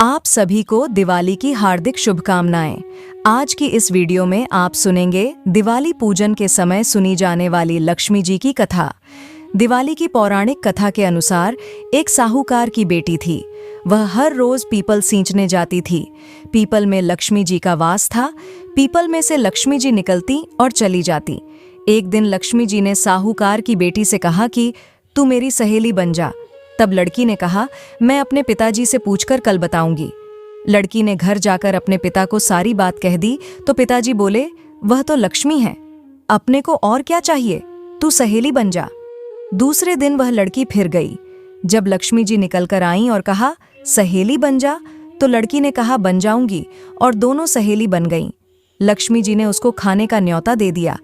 आप सभी को दिवाली की हार्दिक शुभकामनाएं। आज की इस वीडियो में आप सुनेंगे दिवाली पूजन के समय सुनी जाने वाली लक्ष्मी जी की कथा। दिवाली की पौराणिक कथा के अनुसार एक साहूकार की बेटी थी। वह हर रोज पीपल सींचने जाती थी। पीपल में लक्ष्मी जी का वास था। पीपल में से लक्ष्मी जी निकलती और चली जाती। एक दिन लक्ष्मी जी ने साहूकार की बेटी से कहा कि तू मेरी सहेली बन जा। तब लड़की ने कहा, मैं अपने पिताजी से पूछकर कल बताऊंगी। लड़की ने घर जाकर अपने पिता को सारी बात कह दी तो पिताजी बोले, वह तो लक्ष्मी है, अपने को और क्या चाहिए, तू सहेली बन जा। दूसरे दिन वह लड़की फिर गई। जब लक्ष्मी जी निकलकर आईं और कहा, सहेली बन जा, तो लड़की ने कहा, बन जाऊंगी, और दोनों सहेली बन गईं। लक्ष्मी जी ने उसको खाने का न्योता दे दिया।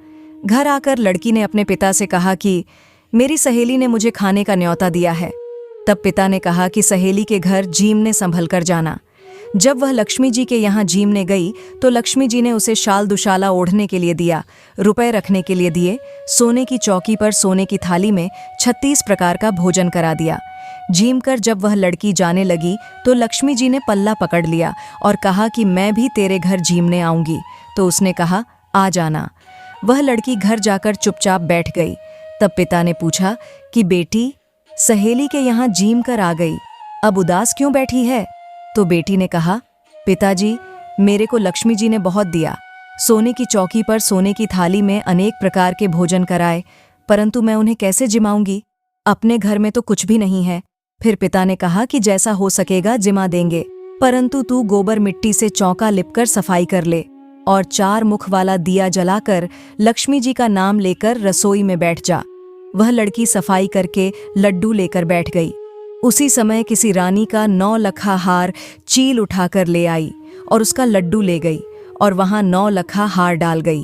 घर आकर लड़की ने अपने पिता से कहा कि मेरी सहेली ने मुझे खाने का न्योता दिया है। तब पिता ने कहा कि सहेली के घर जीमने संभल कर जाना। जब वह लक्ष्मी जी के यहाँ जीमने गई तो लक्ष्मी जी ने उसे शाल दुशाला ओढ़ने के लिए दिया, रुपए रखने के लिए दिए, सोने की चौकी पर सोने की थाली में 36 प्रकार का भोजन करा दिया। जीम कर जब वह लड़की जाने लगी तो लक्ष्मी जी ने पल्ला पकड़ लिया और कहा कि मैं भी तेरे घर जीमने आऊंगी। तो उसने कहा, आ जाना। वह लड़की घर जाकर चुपचाप बैठ गई। तब पिता ने पूछा कि बेटी, सहेली के यहाँ जीम कर आ गई, अब उदास क्यों बैठी है? तो बेटी ने कहा, पिताजी, मेरे को लक्ष्मी जी ने बहुत दिया। सोने की चौकी पर सोने की थाली में अनेक प्रकार के भोजन कराए, परंतु मैं उन्हें कैसे जिमाऊंगी? अपने घर में तो कुछ भी नहीं है। फिर पिता ने कहा कि जैसा हो सकेगा जिमा देंगे, परंतु तू गोबर मिट्टी से चौका लिपकर सफाई कर ले और 4 मुख वाला दिया जलाकर लक्ष्मी जी का नाम लेकर रसोई में बैठ जा। वह लड़की सफाई करके लड्डू लेकर बैठ गई। उसी समय किसी रानी का 9 लखा हार चील उठाकर ले आई और उसका लड्डू ले गई और वहां 9 लखा हार डाल गई।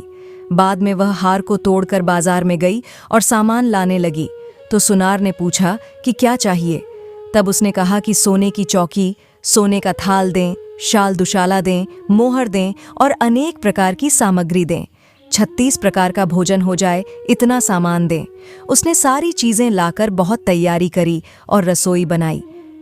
बाद में वह हार को तोड़कर बाजार में गई और सामान लाने लगी। तो सुनार ने पूछा कि क्या चाहिए? तब उसने कहा कि सोने की चौकी, सोने का थाल दें, शाल दुशाला दें, मोहर दें और अनेक प्रकार की सामग्री दें। 36 प्रकार का भोजन हो जाए, इतना सामान दें। उसने सारी चीजें लाकर बहुत तैयारी करी और रसोई बनाई।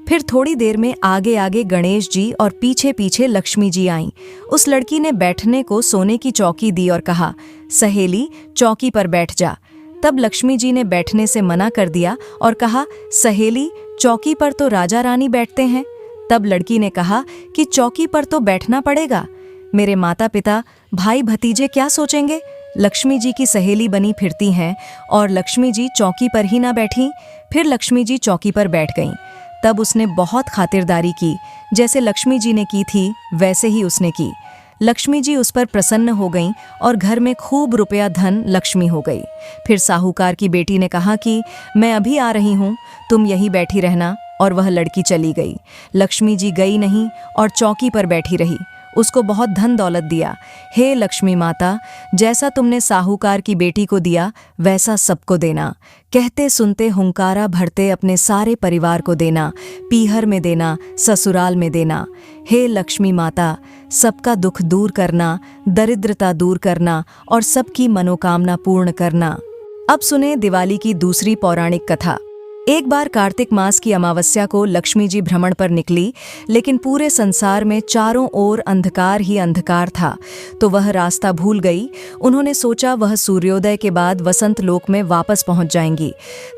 फिर थोड़ी देर में आगे आगे गणेश जी और पीछे पीछे लक्ष्मी जी आईं। उस लड़की ने बैठने को सोने की चौकी दी और कहा, सहेली, चौकी पर बैठ जा। तब लक्ष्मी जी ने बैठने से मना कर दिया और कहा, सहेली, चौकी पर तो राजा रानी बैठते हैं। तब लड़की ने कहा कि चौकी पर तो बैठना पड़ेगा। मेरे माता पिता, भाई भतीजे क्या सोचेंगे? लक्ष्मी जी की सहेली बनी फिरती हैं और लक्ष्मी जी चौकी पर ही ना बैठी। फिर लक्ष्मी जी चौकी पर बैठ गईं। तब उसने बहुत खातिरदारी की, जैसे लक्ष्मी जी ने की थी वैसे ही उसने की। लक्ष्मी जी उस पर प्रसन्न हो गईं और घर में खूब रुपया धन लक्ष्मी हो गई। फिर साहूकार की बेटी ने कहा कि मैं अभी आ रही हूँ, तुम यहीं बैठी रहना, और वह लड़की चली गई। लक्ष्मी जी गई नहीं और चौकी पर बैठी रही। उसको बहुत धन दौलत दिया। हे लक्ष्मी माता, जैसा तुमने साहूकार की बेटी को दिया वैसा सबको देना। कहते सुनते हुंकारा भरते अपने सारे परिवार को देना। पीहर में देना, ससुराल में देना। हे लक्ष्मी माता, सबका दुख दूर करना, दरिद्रता दूर करना और सबकी मनोकामना पूर्ण करना। अब सुने दिवाली की दूसरी पौराणिक कथा। एक बार कार्तिक मास की अमावस्या को लक्ष्मी जी भ्रमण पर निकली, लेकिन पूरे संसार में चारों ओर अंधकार ही अंधकार था, तो वह रास्ता भूल गई। उन्होंने सोचा वह सूर्योदय के बाद वसंत लोक में वापस पहुंच जाएंगी।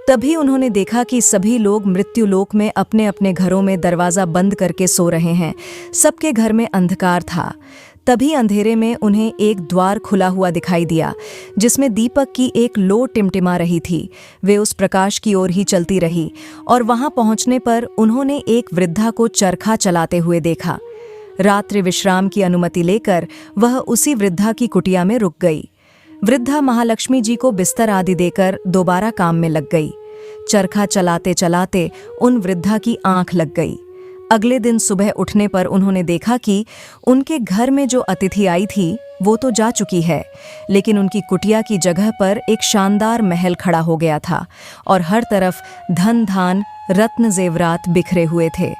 तभी उन्होंने देखा कि सभी लोग मृत्यु लोक में अपने अपने घरों में दरवाजा बंद करके सो रहे हैं। सबके घर में अंधकार था। तभी अंधेरे में उन्हें एक द्वार खुला हुआ दिखाई दिया, जिसमें दीपक की एक लो टिमटिमा रही थी। वे उस प्रकाश की ओर ही चलती रही और वहां पहुंचने पर उन्होंने एक वृद्धा को चरखा चलाते हुए देखा। रात्रि विश्राम की अनुमति लेकर वह उसी वृद्धा की कुटिया में रुक गई। वृद्धा महालक्ष्मी जी को बिस्तर आदि देकर दोबारा काम में लग गई। चरखा चलाते चलाते उन वृद्धा की आंख लग गई। अगले दिन सुबह उठने पर उन्होंने देखा कि उनके घर में जो अतिथि आई थी वो तो जा चुकी है, लेकिन उनकी कुटिया की जगह पर एक शानदार महल खड़ा हो गया था और हर तरफ धन धान रत्न जेवरात बिखरे हुए थे।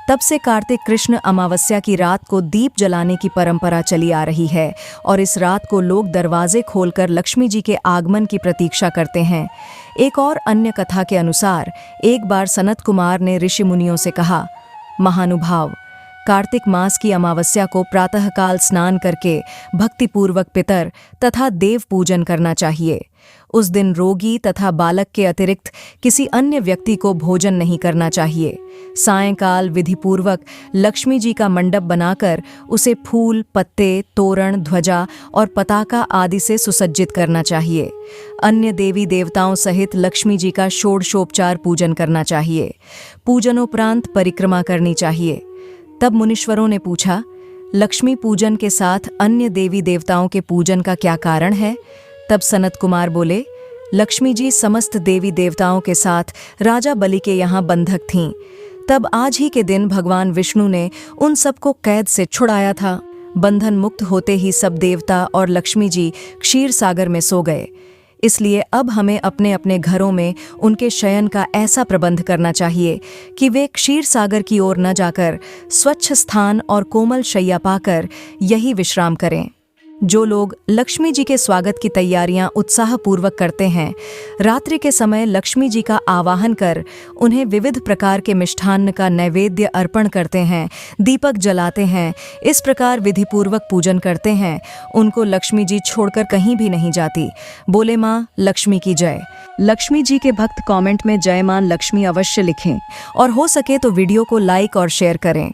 तब से कार्तिक कृष्ण अमावस्या की रात को दीप जलाने की परंपरा चली आ रही है और इस रात को लोग दरवाजे खोलकर लक्ष्मी जी के आगमन की प्रतीक्षा करते हैं। एक और अन्य कथा के अनुसार एक बार सनत कुमार ने ऋषि मुनियों से कहा, महानुभाव, कार्तिक मास की अमावस्या को प्रातःकाल स्नान करके भक्तिपूर्वक पितर तथा देव पूजन करना चाहिए। उस दिन रोगी तथा बालक के अतिरिक्त किसी अन्य व्यक्ति को भोजन नहीं करना चाहिए। सायंकाल विधिपूर्वक लक्ष्मी जी का मंडप बनाकर उसे फूल, पत्ते, तोरण, ध्वजा और पताका आदि से सुसज्जित करना चाहिए। अन्य देवी देवताओं सहित लक्ष्मी जी का षोडशोपचार पूजन करना चाहिए। पूजनोपरांत परिक्रमा करनी चाहिए। तब मुनीश्वरों ने पूछा, लक्ष्मी पूजन के साथ अन्य देवी देवताओं के पूजन का क्या कारण है? तब सनत कुमार बोले, लक्ष्मी जी समस्त देवी देवताओं के साथ राजा बलि के यहाँ बंधक थीं। तब आज ही के दिन भगवान विष्णु ने उन सबको कैद से छुड़ाया था। बंधन मुक्त होते ही सब देवता और लक्ष्मी जी क्षीर सागर में सो गए। इसलिए अब हमें अपने अपने घरों में उनके शयन का ऐसा प्रबंध करना चाहिए कि वे क्षीर सागर की ओर न जाकर स्वच्छ स्थान और कोमल शैया पाकर यही विश्राम करें। जो लोग लक्ष्मी जी के स्वागत की तैयारियां उत्साहपूर्वक करते हैं, रात्रि के समय लक्ष्मी जी का आवाहन कर उन्हें विविध प्रकार के मिष्ठान्न का नैवेद्य अर्पण करते हैं, दीपक जलाते हैं, इस प्रकार विधिपूर्वक पूजन करते हैं, उनको लक्ष्मी जी छोड़कर कहीं भी नहीं जाती। बोले माँ लक्ष्मी की जय। लक्ष्मी जी के भक्त कमेंट में जय मां लक्ष्मी अवश्य लिखें और हो सके तो वीडियो को लाइक और शेयर करें।